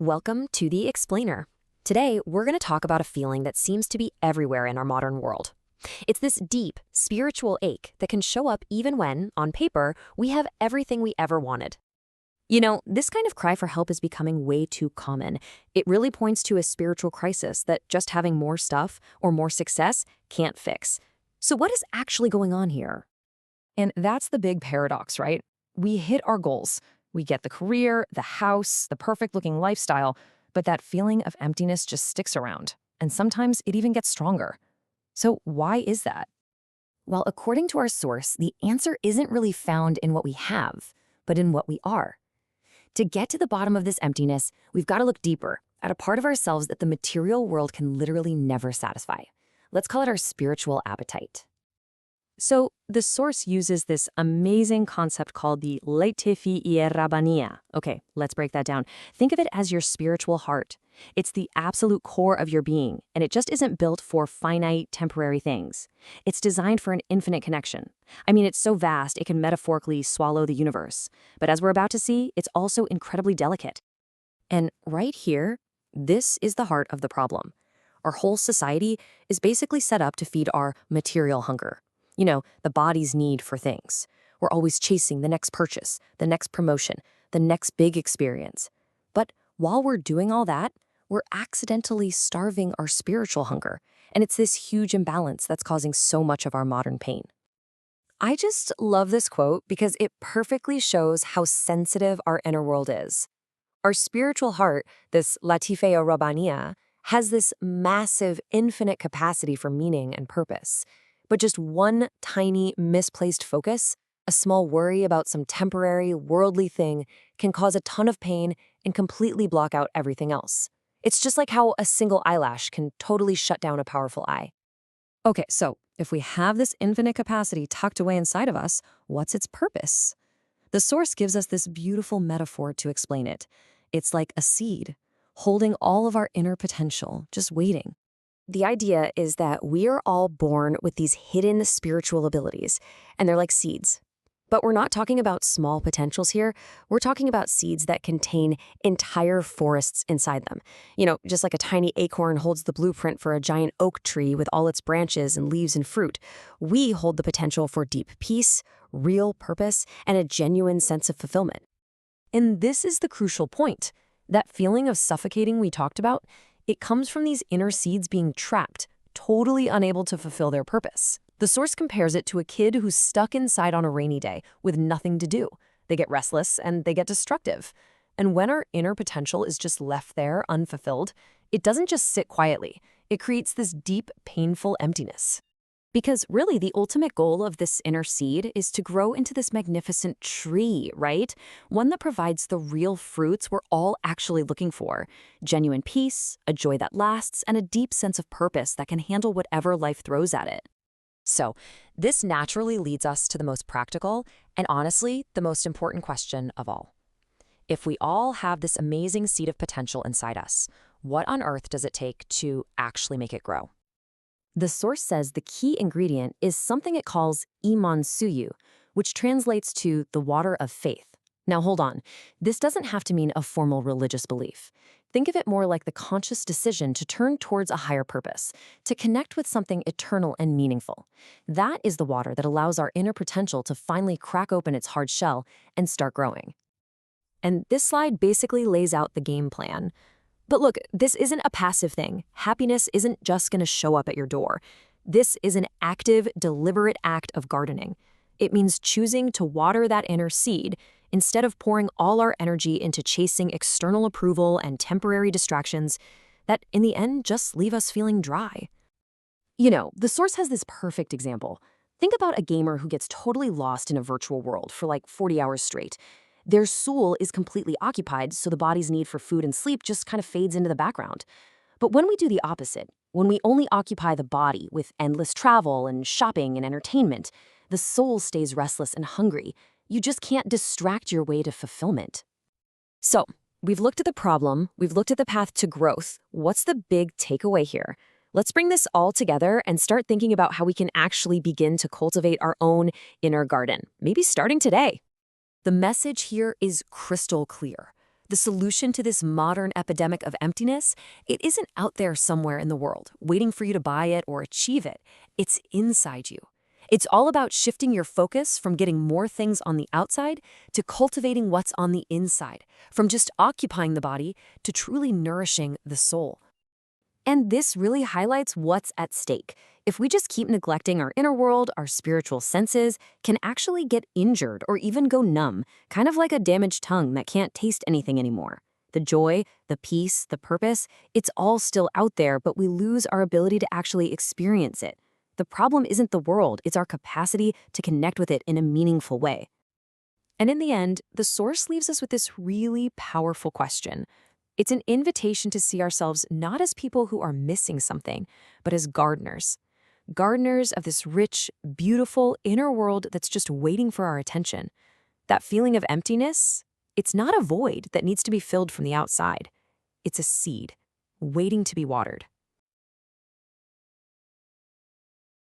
Welcome to The Explainer. Today, we're going to talk about a feeling that seems to be everywhere in our modern world. It's this deep, spiritual ache that can show up even when, on paper, we have everything we ever wanted. This kind of cry for help is becoming way too common. It really points to a spiritual crisis that just having more stuff or more success can't fix. So what is actually going on here? And that's the big paradox, right? We hit our goals. We get the career, the house, the perfect-looking lifestyle, but that feeling of emptiness just sticks around, and sometimes it even gets stronger. So why is that? Well, according to our source, the answer isn't really found in what we have, but in what we are. To get to the bottom of this emptiness, we've got to look deeper at a part of ourselves that the material world can literally never satisfy. Let's call it our spiritual appetite. So the source uses this amazing concept called the Latifi Rabbania. Okay, let's break that down. Think of it as your spiritual heart. It's the absolute core of your being, and it just isn't built for finite, temporary things. It's designed for an infinite connection. I mean, it's so vast, it can metaphorically swallow the universe. But as we're about to see, it's also incredibly delicate. And right here, this is the heart of the problem. Our whole society is basically set up to feed our material hunger. The body's need for things. We're always chasing the next purchase, the next promotion, the next big experience. But while we're doing all that, we're accidentally starving our spiritual hunger. And it's this huge imbalance that's causing so much of our modern pain. I just love this quote because it perfectly shows how sensitive our inner world is. Our spiritual heart, this Latifeya Rabbania, has this massive, infinite capacity for meaning and purpose. But just one tiny, misplaced focus, a small worry about some temporary, worldly thing, can cause a ton of pain and completely block out everything else. It's just like how a single eyelash can totally shut down a powerful eye. Okay, so if we have this infinite capacity tucked away inside of us, what's its purpose? The source gives us this beautiful metaphor to explain it. It's like a seed, holding all of our inner potential, just waiting. The idea is that we're all born with these hidden spiritual abilities, and they're like seeds. But we're not talking about small potentials here. We're talking about seeds that contain entire forests inside them. Just like a tiny acorn holds the blueprint for a giant oak tree with all its branches and leaves and fruit, we hold the potential for deep peace, real purpose, and a genuine sense of fulfillment. And this is the crucial point. That feeling of suffocating we talked about, it comes from these inner seeds being trapped, totally unable to fulfill their purpose. The source compares it to a kid who's stuck inside on a rainy day with nothing to do. They get restless and they get destructive. And when our inner potential is just left there unfulfilled, it doesn't just sit quietly. It creates this deep, painful emptiness. Because really, the ultimate goal of this inner seed is to grow into this magnificent tree, right? One that provides the real fruits we're all actually looking for. Genuine peace, a joy that lasts, and a deep sense of purpose that can handle whatever life throws at it. So, this naturally leads us to the most practical and honestly, the most important question of all. If we all have this amazing seed of potential inside us, what on earth does it take to actually make it grow? The source says the key ingredient is something it calls iman suyu, which translates to the water of faith. Now hold on, this doesn't have to mean a formal religious belief. Think of it more like the conscious decision to turn towards a higher purpose, to connect with something eternal and meaningful. That is the water that allows our inner potential to finally crack open its hard shell and start growing. And this slide basically lays out the game plan. But look, this isn't a passive thing. Happiness isn't just going to show up at your door. This is an active, deliberate act of gardening. It means choosing to water that inner seed instead of pouring all our energy into chasing external approval and temporary distractions that, in the end, just leave us feeling dry. The source has this perfect example. Think about a gamer who gets totally lost in a virtual world for like 40 hours straight. Their soul is completely occupied, so the body's need for food and sleep just kind of fades into the background. But when we do the opposite, when we only occupy the body with endless travel and shopping and entertainment, the soul stays restless and hungry. You just can't distract your way to fulfillment. So, we've looked at the problem, we've looked at the path to growth. What's the big takeaway here? Let's bring this all together and start thinking about how we can actually begin to cultivate our own inner garden, maybe starting today. The message here is crystal clear. The solution to this modern epidemic of emptiness, it isn't out there somewhere in the world, waiting for you to buy it or achieve it. It's inside you. It's all about shifting your focus from getting more things on the outside to cultivating what's on the inside, from just occupying the body to truly nourishing the soul. And this really highlights what's at stake. If we just keep neglecting our inner world, our spiritual senses can actually get injured or even go numb, kind of like a damaged tongue that can't taste anything anymore. The joy, the peace, the purpose, it's all still out there, but we lose our ability to actually experience it. The problem isn't the world, it's our capacity to connect with it in a meaningful way. And in the end, the Source leaves us with this really powerful question. It's an invitation to see ourselves not as people who are missing something, but as gardeners. Gardeners of this rich, beautiful inner world that's just waiting for our attention. That feeling of emptiness, it's not a void that needs to be filled from the outside. It's a seed, waiting to be watered.